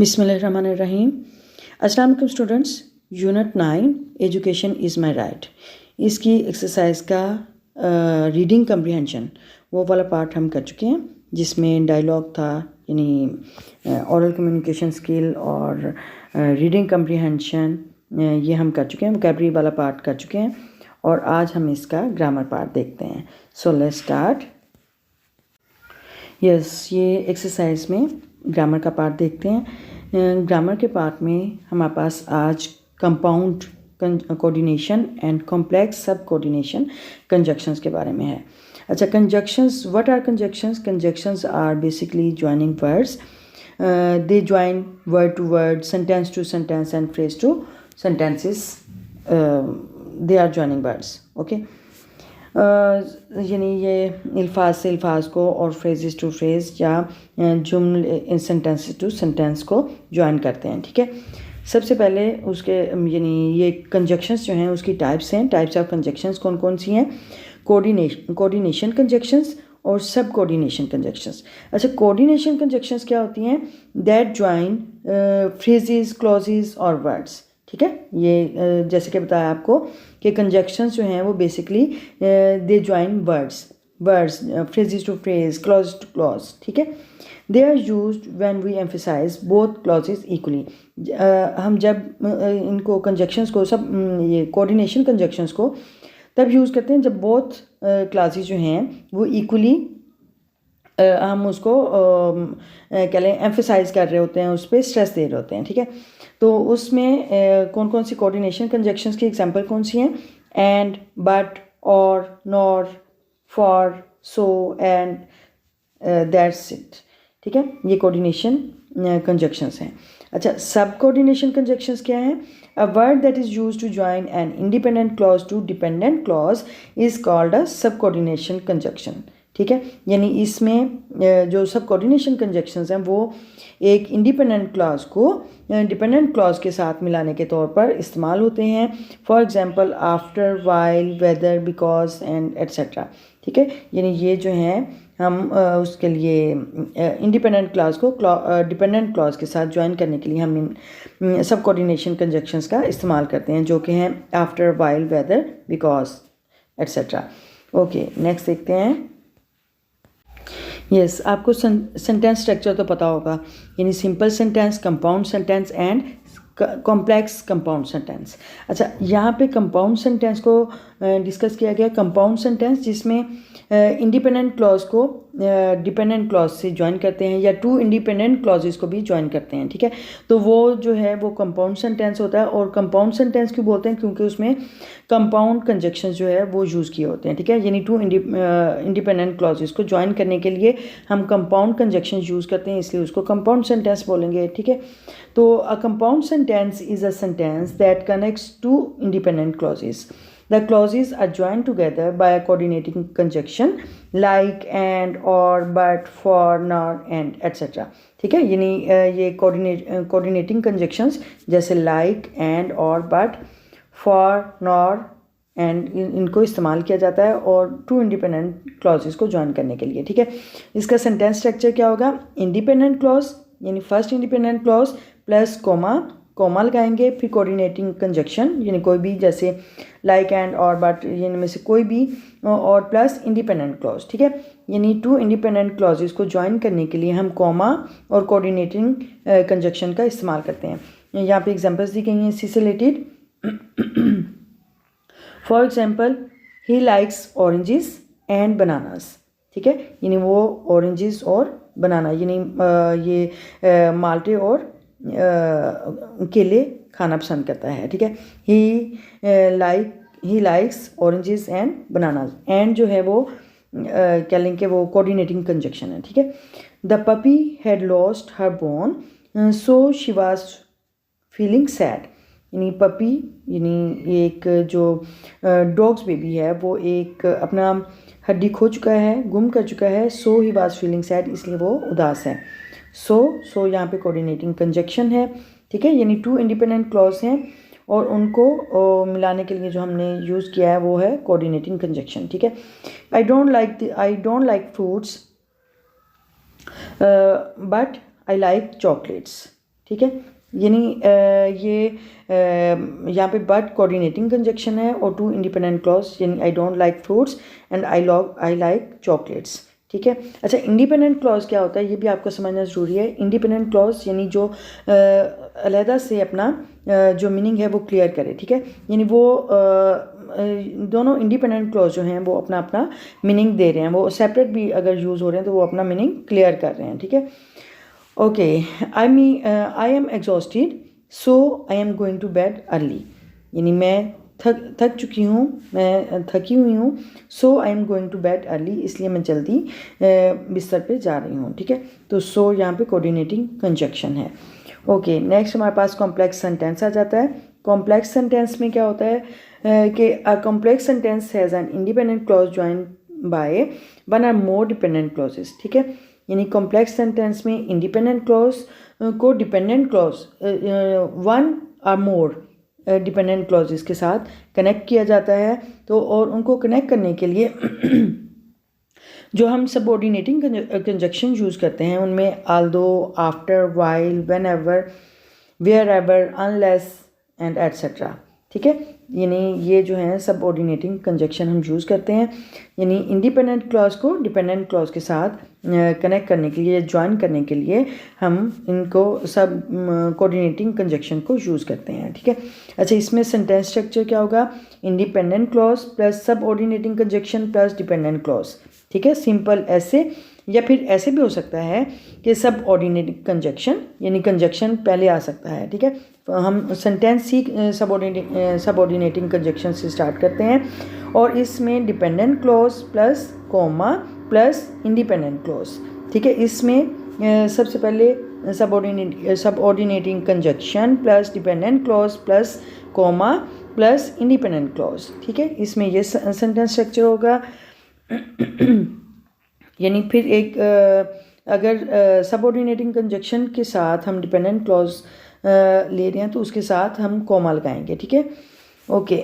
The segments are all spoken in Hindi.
बिस्मिल्लाहिर्रहमानिर्रहीम। अस्सलाम वालेकुम students. Unit 9 education is my right, इसकी एक्सरसाइज का रीडिंग कम्प्रीहेंशन वो वाला पार्ट हम कर चुके हैं, जिसमें डायलॉग था, यानी ओरल कम्युनिकेशन स्किल और रीडिंग कम्प्रीहेंशन ये हम कर चुके हैं। वोकैबुलरी वाला पार्ट कर चुके हैं और आज हम इसका ग्रामर पार्ट देखते हैं। So let's start. ये एक्सरसाइज में ग्रामर का पार्ट देखते हैं। ग्रामर के पार्ट में हमारे पास आज compound coordination and complex sub coordination conjunctions के बारे में है। अच्छा, conjunctions, what are conjunctions? Conjunctions are basically joining words. They join word to word, sentence to sentence and phrase to sentences. They are joining words. Okay, यानी ये अल्फाज से अल्फाज को और फ्रेजेस टू फ्रेज या जुमले सेंटेंस टू सेंटेंस को ज्वाइन करते हैं। ठीक है, सबसे पहले उसके यानी ये कंजक्शंस जो हैं उसकी टाइप्स हैं। टाइप्स ऑफ कंजक्शंस कौन कौन सी हैं? कोऑर्डिनेशन कंजक्शंस और सब कोऑर्डिनेशन कंजक्शंस। अच्छा, कोऑर्डिनेशन कंजक्शंस क्या होती हैं? दैट ज्वाइन फ्रेजेस, क्लॉजेस और वर्ड्स। ठीक है, ये जैसे कि बताया आपको कि कंजक्शंस जो हैं वो basically they join words, phrases to phrase, clause to clause. ठीक है, they are used when we emphasise both clauses equally. हम जब इनको कंजक्शंस को ये कोऑर्डिनेशन कंजक्शंस को तब यूज़ करते हैं जब बोथ क्लॉजेस जो हैं वो इक्वली हम उसको क्या लें एम्फसाइज कर रहे होते हैं, उस पर स्ट्रेस दे रहे होते हैं। ठीक है, तो उसमें कौन कौन सी कोऑर्डिनेशन कंजक्शंस की एग्जांपल कौन सी हैं? एंड, बट, और, nor, for, so and that's it. ठीक है, ये कोऑर्डिनेशन कंजक्शंस हैं। अच्छा, सब कोऑर्डिनेशन कंजक्शंस क्या हैं? A word that is used to join an independent clause to dependent clause is called a sub coordination conjunction. ठीक है, यानी इसमें जो सब कोऑर्डिनेशन कंजक्शंस हैं वो एक इंडिपेंडेंट क्लॉज को डिपेंडेंट क्लॉज के साथ मिलाने के तौर पर इस्तेमाल होते हैं। For example, after, while, whether, because and etcetera. ठीक है, यानी ये जो हैं हम उसके लिए इंडिपेंडेंट क्लॉज को डिपेंडेंट क्लॉज के साथ ज्वाइन करने के लिए हम सब कोऑर्डिनेशन कंजक्शंस का इस्तेमाल करते हैं, जो कि हैं after, while, whether, because etcetera. Okay, next देखते हैं। यस, आपको सेंटेंस स्ट्रक्चर तो पता होगा, यानी simple sentence, compound sentence and complex compound sentence. अच्छा, यहाँ पे कंपाउंड सेंटेंस को डिस्कस किया गया। कंपाउंड सेंटेंस जिसमें इंडिपेंडेंट क्लॉज को डिपेंडेंट क्लॉज से ज्वाइन करते हैं या टू इंडिपेंडेंट क्लॉजेस को भी ज्वाइन करते हैं। ठीक है, तो वो जो है वो कंपाउंड सेंटेंस होता है। और कंपाउंड सेंटेंस क्यों बोलते हैं? क्योंकि उसमें कंपाउंड कंजक्शंस जो है वो यूज़ किए होते हैं। ठीक है, यानी टू इंडिपेंडेंट क्लॉजेस को ज्वाइन करने के लिए हम कंपाउंड कंजक्शन यूज़ करते हैं, इसलिए उसको कंपाउंड सेंटेंस बोलेंगे। ठीक है, तो a compound sentence is a sentence that connects two independent clauses. The clauses are joined together by a coordinating conjunction like, and, or, but, for, nor, and, etc. ठीक है, यानी ये coordinating conjunctions जैसे like, and, or, but, for, nor, and इनको इस्तेमाल किया जाता है और टू इंडिपेंडेंट क्लॉजेस को ज्वाइन करने के लिए। ठीक है, इसका सेंटेंस स्ट्रक्चर क्या होगा? इंडिपेंडेंट क्लॉज यानी first independent clause plus comma लगाएंगे, फिर कोऑर्डिनेटिंग कंजक्शन यानी कोई भी, जैसे लाइक, एंड, और, बट, यानी में से कोई भी, और प्लस इंडिपेंडेंट क्लॉज। ठीक है, यानी टू इंडिपेंडेंट क्लॉजेस को ज्वाइन करने के लिए हम कोमा और कोऑर्डिनेटिंग कंजक्शन का इस्तेमाल करते हैं। यहाँ पे एग्जांपल्स दी गई हैं इसी से related. For example, he likes oranges and bananas. ठीक है, यानी वो ऑरेंजेस और बनाना यानी ये माल्टे और केले खाना पसंद करता है। ठीक है, he likes oranges and bananas. And जो है वो क्या लेंगे, वो कोऑर्डिनेटिंग कंजक्शन है। ठीक है, the puppy had lost her bone so she was feeling sad. यानी पपी यानी एक जो डॉग्स बेबी है वो एक अपना हड्डी खो चुका है, गुम कर चुका है। सो ही वाज फीलिंग सैड, इसलिए वो उदास है। सो यहाँ पे कोऑर्डिनेटिंग कंजक्शन है। ठीक है, यानी टू इंडिपेंडेंट क्लॉज हैं और उनको मिलाने के लिए जो हमने यूज़ किया है वो है कोऑर्डिनेटिंग कंजक्शन। ठीक है, I don't like fruits but I like chocolates. ठीक है। यानी ये यहाँ पे बट कोऑर्डिनेटिंग कंजक्शन है और टू इंडिपेंडेंट क्लॉज, यानी I don't like fruits and I like chocolates, ठीक है। अच्छा, इंडिपेंडेंट क्लॉज क्या होता है ये भी आपको समझना ज़रूरी है। इंडिपेंडेंट क्लॉज यानी जो अलहदा से अपना जो मीनिंग है वो क्लियर करे, ठीक है। यानी वो दोनों इंडिपेंडेंट क्लॉज जो हैं वो अपना अपना मीनिंग दे रहे हैं, वो सेपरेट भी अगर यूज़ हो रहे हैं तो वो अपना मीनिंग क्लियर कर रहे हैं, ठीक है। Okay, I am exhausted so I am going to bed early, यानी मैं थक चुकी हूँ, मैं थकी हुई हूँ। So I am going to bed early, इसलिए मैं जल्दी बिस्तर पे जा रही हूँ, ठीक है। तो सो यहाँ पे कोऑर्डिनेटिंग कंजक्शन है। ओके, नेक्स्ट हमारे पास कॉम्प्लेक्स सेंटेंस आ जाता है। कॉम्प्लेक्स सेंटेंस में क्या होता है कि a complex sentence has an independent clause join by one or more dependent clauses, ठीक है। यानी कॉम्प्लेक्स सेंटेंस में इंडिपेंडेंट क्लॉज को डिपेंडेंट क्लॉज वन और मोर डिपेंडेंट क्लॉजेस के साथ कनेक्ट किया जाता है। तो और उनको कनेक्ट करने के लिए जो हम सबऑर्डिनेटिंग कंजक्शन यूज़ करते हैं उनमें Aldous, after, while, whenever, wherever, unless and etcetera, ठीक है। यानी ये जो है सबऑर्डिनेटिंग कंजक्शन हम यूज़ करते हैं, यानी इंडिपेंडेंट क्लॉज को डिपेंडेंट क्लॉज के साथ कनेक्ट करने के लिए, ज्वाइन करने के लिए हम इनको सब कोऑर्डिनेटिंग कंजक्शन को यूज़ करते हैं, ठीक है। अच्छा, इसमें सेंटेंस स्ट्रक्चर क्या होगा? Independent clause plus subordinating conjunction plus dependent clause, ठीक है। सिंपल ऐसे, या फिर ऐसे भी हो सकता है कि सब ऑर्डिनेटिंग कंजक्शन, यानी कंजक्शन पहले आ सकता है, ठीक है। हम सेंटेंस ही सबऑर्डिनेटिंग कंजक्शन से स्टार्ट करते हैं और इसमें dependent clause plus comma plus independent clause, ठीक है। इसमें सबसे पहले subordinating conjunction plus dependent clause plus comma plus independent clause, ठीक है। इसमें ये सेंटेंस स्ट्रक्चर होगा। यानी फिर एक अगर सबऑर्डिनेटिंग कंजक्शन के साथ हम डिपेंडेंट क्लॉज ले रहे हैं तो उसके साथ हम कॉमा लगाएंगे, ठीक है। ओके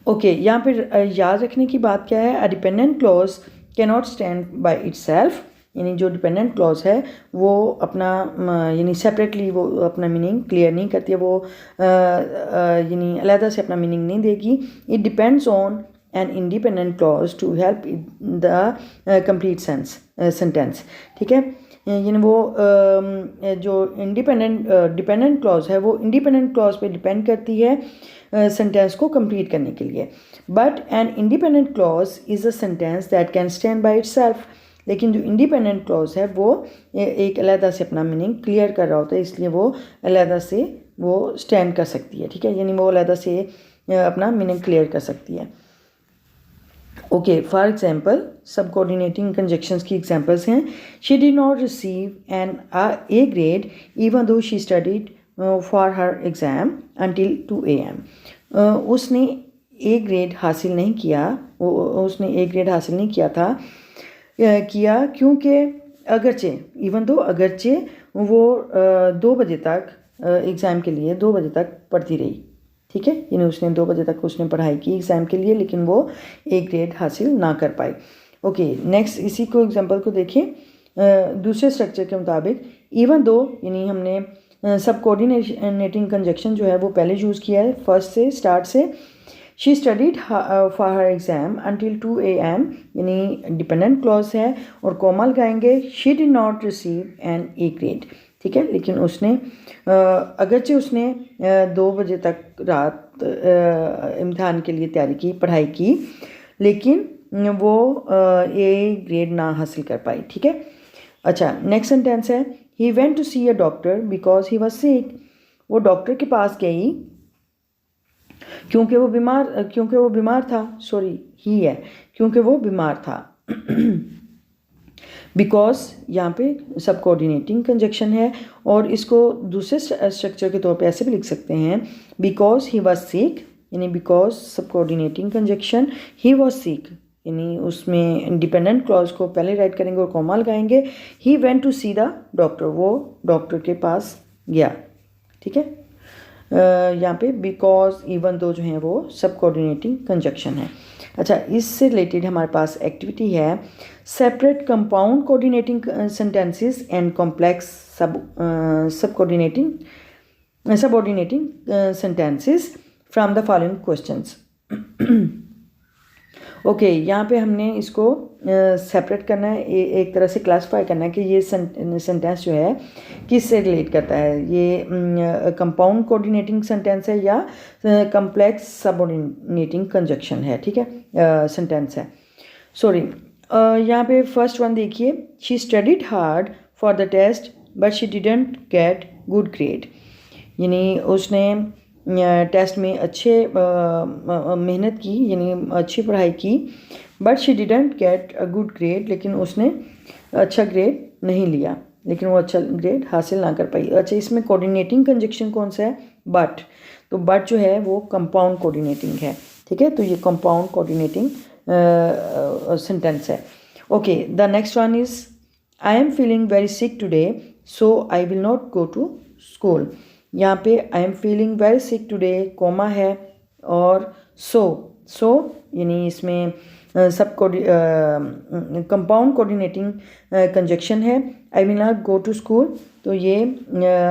ओके, यहाँ पर याद रखने की बात क्या है? A dependent clause can not stand by itself, यानी जो डिपेंडेंट क्लॉज है वो अपना यानी सेपरेटली वो अपना मीनिंग क्लियर नहीं करती है, वो यानी अलहदा से अपना मीनिंग नहीं देगी। It depends on an independent clause to help the complete sentence, ठीक है। यानी वो जो डिपेंडेंट क्लॉज है वो इंडिपेंडेंट क्लॉज पे डिपेंड करती है सेंटेंस को कंप्लीट करने के लिए। But N independent clause is a sentence that can stand by itself, लेकिन जो इंडिपेंडेंट क्लॉज है वो एक अलहदा से अपना मीनिंग क्लियर कर रहा होता है, इसलिए वो अलहदा से वो स्टैंड कर सकती है, ठीक है। यानी वो अलहदा से अपना मीनिंग क्लियर कर सकती है। Okay, for example sub coordinating conjunctions की एग्जाम्पल्स हैं। She did not receive an A grade even though she studied for her exam until 2 AM। उसने ए ग्रेड हासिल नहीं किया, उसने ए ग्रेड हासिल नहीं किया था क्योंकि अगरचे वो 2 बजे तक एग्ज़ाम के लिए 2 बजे तक पढ़ती रही, ठीक है। यानी उसने 2 बजे तक उसने पढ़ाई की एग्ज़ाम के लिए, लेकिन वो ए ग्रेड हासिल ना कर पाई। ओके, नेक्स्ट इसी को एग्जांपल को देखें। दूसरे स्ट्रक्चर के मुताबिक इवन दो, यानी हमने सब कोऑर्डिनेटिंग कंजक्शन जो है वो पहले यूज़ किया है फर्स्ट से, स्टार्ट से। She studied for her exam until 2 AM, यानी डिपेंडेंट क्लॉज है और कॉमा लगाएंगे। She did not receive an A grade, ठीक है। लेकिन उसने अगरचे उसने 2 बजे तक रात इम्तिहान के लिए तैयारी की, पढ़ाई की, लेकिन वो ए ग्रेड ना हासिल कर पाई, ठीक है। अच्छा, नेक्स्ट सेंटेंस है he went to see a doctor because he was sick. वो डॉक्टर के पास गई क्योंकि वो बीमार था, क्योंकि वो बीमार था। बिकॉज यहाँ पे सब कोऑर्डिनेटिंग कंजक्शन है और इसको दूसरे स्ट्रक्चर के तौर पे ऐसे भी लिख सकते हैं, बिकॉज ही वॉज सिक, यानी बिकॉज सब कोऑर्डिनेटिंग कंजक्शन, ही वॉज सिक, यानी उसमें डिपेंडेंट क्लॉज को पहले राइट करेंगे और कॉमा लगाएंगे। He went to see the doctor, वो डॉक्टर के पास गया, ठीक है। यहाँ पे बिकॉज इवन दो जो हैं वो सब कोऑर्डिनेटिंग कंजक्शन है। अच्छा, इससे रिलेटेड हमारे पास एक्टिविटी है separate compound coordinating sentences and complex subordinating sentences from the following questions. Okay, यहाँ पे हमने इसको सेपरेट करना है, एक तरह से क्लासिफाई करना है कि ये सेंटेंस जो है किससे रिलेट करता है, ये कंपाउंड कोऑर्डिनेटिंग सेंटेंस है या कम्प्लेक्स सबऑर्डिनेटिंग कंजक्शन है, ठीक है, सेंटेंस है, सॉरी। यहाँ पे फर्स्ट वन देखिए, she studied hard for the test but she didn't get good grade, यानी उसने टेस्ट में अच्छे मेहनत की, यानी अच्छी पढ़ाई की, but she didn't get a good grade, लेकिन उसने अच्छा ग्रेड नहीं लिया, लेकिन वो अच्छा ग्रेड हासिल ना कर पाई। अच्छा, इसमें कोऑर्डिनेटिंग कंजक्शन कौन सा है, बट, तो बट जो है वो कंपाउंड कोऑर्डिनेटिंग है, ठीक है, तो ये कंपाउंड कोऑर्डिनेटिंग सेंटेंस है। Okay, the next one is I am feeling very sick today so I will not go to school. यहाँ पे I am feeling very sick today comma है और सो यानी इसमें सब कंपाउंड कोऑर्डिनेटिंग कंजक्शन है। I will not go to school, तो ये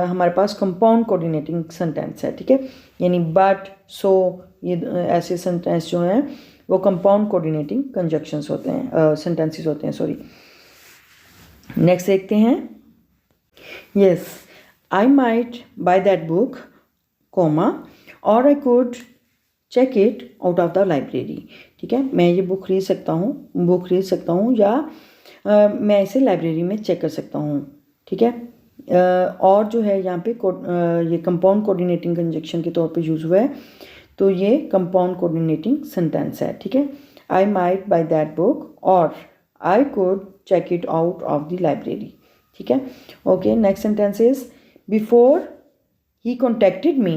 हमारे पास कंपाउंड कोऑर्डिनेटिंग सेंटेंस है, ठीक है, यानी बट, सो, ये ऐसे सेंटेंस जो हैं वो कंपाउंड कोऑर्डिनेटिंग कंजक्शंस होते हैं, सेंटेंसेस होते हैं, सॉरी। नेक्स्ट देखते हैं, yes, I might buy that book, comma, or I could check it out of the library, ठीक है, मैं ये बुक खरीद सकता हूँ या मैं इसे लाइब्रेरी में चेक कर सकता हूँ, ठीक है। और जो है यहाँ पे ये कंपाउंड कोऑर्डिनेटिंग कंजक्शन के तौर पे यूज़ हुआ है, तो ये कंपाउंड कोऑर्डिनेटिंग सेंटेंस है, ठीक है। I might buy that book or I could check it out of the library, ठीक है। Okay, next sentence is before he contacted me,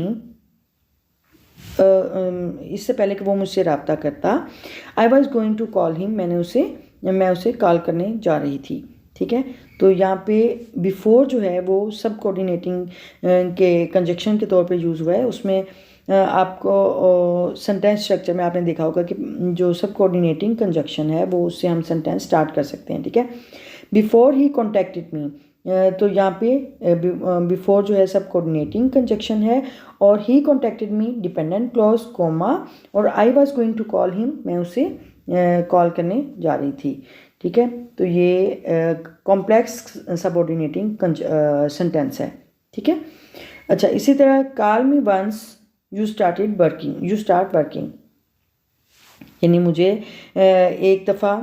इससे पहले कि वो मुझसे रब्ता करता, I was going to call him, मैं उसे कॉल करने जा रही थी, ठीक है। तो यहाँ पे बिफोर जो है वो सब कोऑर्डिनेटिंग के कंजक्शन के तौर पे यूज़ हुआ है। उसमें आपको सेंटेंस स्ट्रक्चर में आपने देखा होगा कि जो सब कोऑर्डिनेटिंग कंजक्शन है वो उससे हम सेंटेंस स्टार्ट कर सकते हैं, ठीक है। बिफोर ही कॉन्टेक्टेड मी, तो यहाँ पे बिफोर जो है सब कोऑर्डिनेटिंग कंजक्शन है और he contacted me dependent clause comma और I was going to call him, मैं उसे कॉल करने जा रही थी, ठीक है। तो ये कॉम्प्लेक्स सबऑर्डिनेटिंग सेंटेंस है, ठीक है। अच्छा, इसी तरह call me once you start working, यानी मुझे एक दफ़ा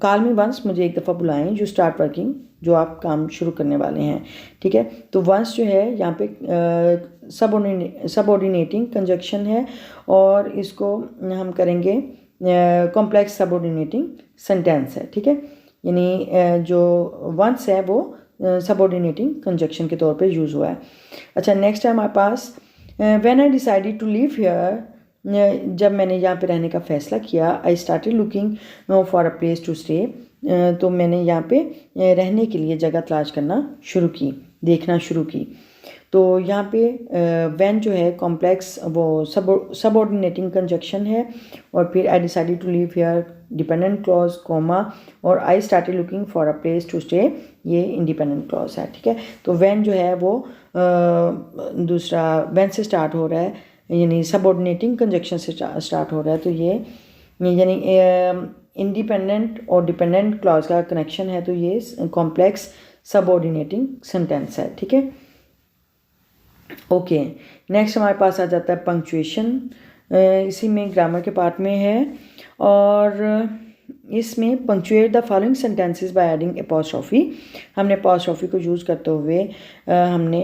कॉल मी वंस, मुझे एक दफ़ा बुलाएं, यू स्टार्ट वर्किंग, जो आप काम शुरू करने वाले हैं, ठीक है। तो वंस जो है यहाँ पे सबऑर्डिनेटिंग कंजक्शन है और इसको हम करेंगे कॉम्प्लेक्स सबऑर्डिनेटिंग सेंटेंस है, ठीक है। यानी जो वंस है वो सबऑर्डिनेटिंग कंजक्शन के तौर पे यूज़ हुआ है। अच्छा, नेक्स्ट है हमारे पास when I decided to live here, जब मैंने यहाँ पे रहने का फ़ैसला किया, I started looking for a place to stay, तो मैंने यहाँ पे रहने के लिए जगह तलाश करना शुरू की, देखना शुरू की। तो यहाँ पे व्हेन जो है कॉम्प्लेक्स वो सबऑर्डिनेटिंग कंजक्शन है और फिर I decided to live here dependent clause comma और I started looking for a place to stay, ये इंडिपेंडेंट क्लॉज है, ठीक है। तो व्हेन जो है वो दूसरा व्हेन से स्टार्ट हो रहा है, यानी सबऑर्डिनेटिंग कंजक्शन से स्टार्ट हो रहा है, तो ये यानी इंडिपेंडेंट और डिपेंडेंट क्लॉज का कनेक्शन है, तो ये कॉम्प्लेक्स सबऑर्डिनेटिंग सेंटेंस है, ठीक है। ओके, नेक्स्ट हमारे पास आ जाता है पंक्चुएशन, इसी में ग्रामर के पार्ट में है और इसमें punctuate the following sentences by adding apostrophe, हमने एपॉस्ट्रोफी को यूज़ करते हुए हमने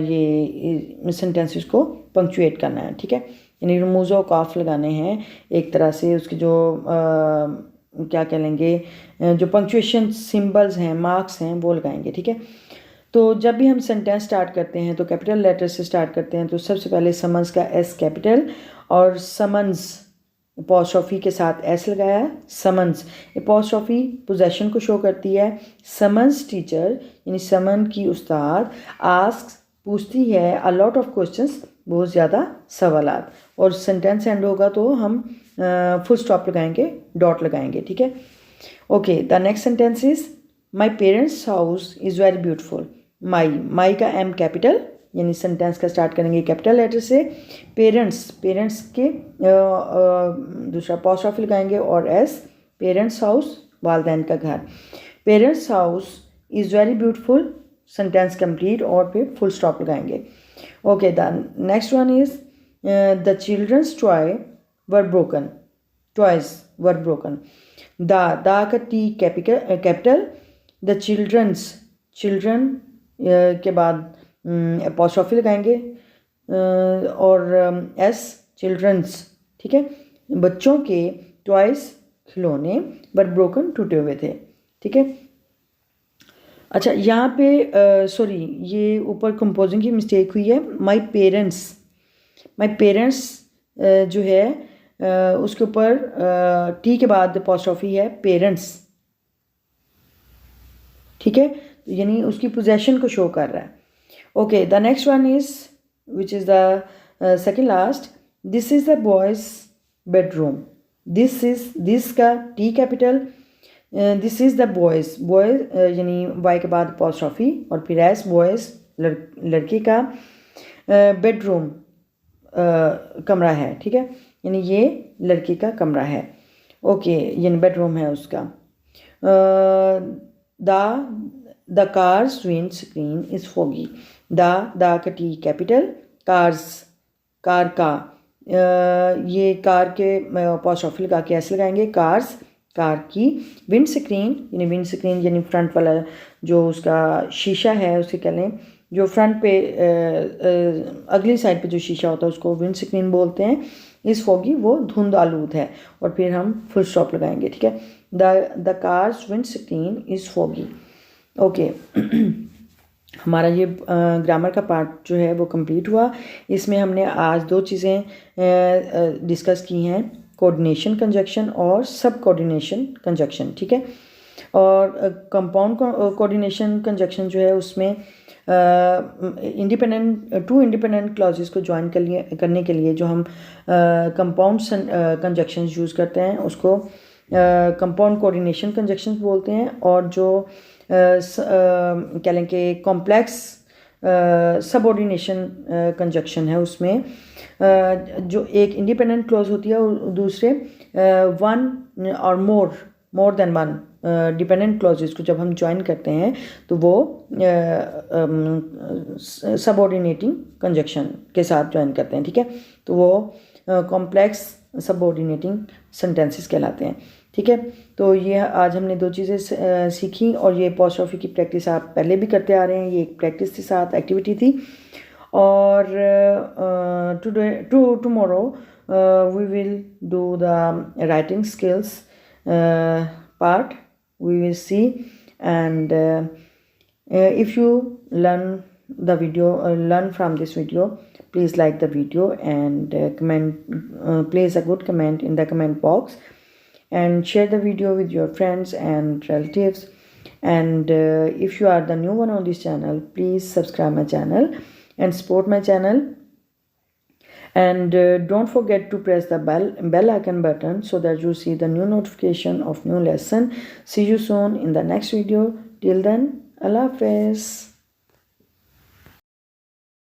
ये सेंटेंसेस को पंक्चुएट करना है, ठीक है। यानी रमूज़ और कॉफ लगाने हैं, एक तरह से उसके जो क्या कह लेंगे, जो पंक्चुएशन सिंबल्स हैं, मार्क्स हैं, वो लगाएंगे, ठीक है। तो जब भी हम सेंटेंस स्टार्ट करते हैं तो कैपिटल लेटर से स्टार्ट करते हैं, तो सबसे पहले समन्स का एस कैपिटल और समन्स एपॉस्ट्रोफी के साथ एस लगाया, समन्स, एपॉस्ट्रोफी पोजेशन को शो करती है, समन्स टीचर यानी समन की उस्ताद, आस्क पूछती है, अ लॉट ऑफ क्वेश्चंस बहुत ज़्यादा सवालात। और सेंटेंस एंड होगा तो हम फुल स्टॉप लगाएंगे, डॉट लगाएंगे, ठीक है। Okay, the next sentence is my parents house is very beautiful. My का एम कैपिटल, यानी सेंटेंस का स्टार्ट करेंगे कैपिटल लेटर से। पेरेंट्स के दूसरा अपॉस्ट्रोफी लगाएंगे और एस, पेरेंट्स हाउस वालदैन का घर। Parents house is very beautiful, sentence complete और फिर फुल स्टॉप लगाएंगे। Okay, the next one is the children's toy were broken, toys were broken. दा का टी कैपिटल, द चिल्ड्रन के बाद अपॉस्ट्रोफी लगाएंगे और एस, चिल्ड्रंस, ठीक है। बच्चों के टॉयज, खिलौने, वर ब्रोकन, टूटे हुए थे, ठीक है। अच्छा, यहाँ पे सॉरी, ये ऊपर कंपोजिंग की मिस्टेक हुई है। माई पेरेंट्स जो है उसके ऊपर टी के बाद अपॉस्ट्रोफी है, पेरेंट्स, ठीक है, यानी उसकी पोजेशन को शो कर रहा है। Okay, the next one is which is the second last, this is the boys bedroom. This का T capital, this is the boys यानी वाई के बाद अपॉस्ट्रोफी और फिर एस, बॉयज़ लड़की का, बेडरूम कमरा है, ठीक है, यानी ये लड़की का कमरा है। ओके, यानी बेडरूम है उसका। The cars wind screen is foggy. The का टी कैपिटल, कार्स, कार का, ये कार के अपॉस्ट्रोफी लगा के ऐसे लगाएंगे, कार्स, कार की। विंड स्क्रीन यानी फ्रंट वाला जो उसका शीशा है, उसे कह लें, जो फ्रंट पे अगली साइड पे जो शीशा होता है उसको विंड स्क्रीन बोलते हैं। इस फोगी, वो धुंध आलूद है, और फिर हम फुल स्टॉप लगाएंगे, ठीक है। The cars wind screen is foggy. Okay, हमारा ये ग्रामर का पार्ट जो है वो कंप्लीट हुआ। इसमें हमने आज दो चीज़ें डिस्कस की हैं, कोऑर्डिनेशन कंजक्शन और सब कोऑर्डिनेशन कंजक्शन, ठीक है। और कंपाउंड कोऑर्डिनेशन कंजक्शन जो है उसमें टू इंडिपेंडेंट क्लॉजेस को ज्वाइन करने के लिए जो हम कंपाउंड कंजक्शन यूज़ करते हैं उसको कंपाउंड कोऑर्डिनेशन कंजक्शन बोलते हैं। और जो कह लें कि कॉम्प्लेक्स सबऑर्डिनेशन कंजक्शन है, उसमें जो एक इंडिपेंडेंट क्लॉज होती है और दूसरे वन और more than one dependent clauses को जब हम ज्वाइन करते हैं तो वो सबऑर्डिनेटिंग कंजक्शन के साथ ज्वाइन करते हैं, ठीक है। तो वो कॉम्प्लेक्स सबऑर्डिनेटिंग सेंटेंसेस कहलाते हैं, ठीक है। तो ये आज हमने दो चीज़ें सीखी, और ये अपॉस्ट्रोफी की प्रैक्टिस आप पहले भी करते आ रहे हैं, ये एक प्रैक्टिस के साथ एक्टिविटी थी। और tomorrow we will do the writing skills part we will see, and if you learn from this video, please like the video and place a good comment in the comment box, and share the video with your friends and relatives. And if you are the new one on this channel, please subscribe my channel and support my channel. And don't forget to press the bell icon button so that you see the new notification of new lesson. See you soon in the next video. Till then, Allah Hafiz.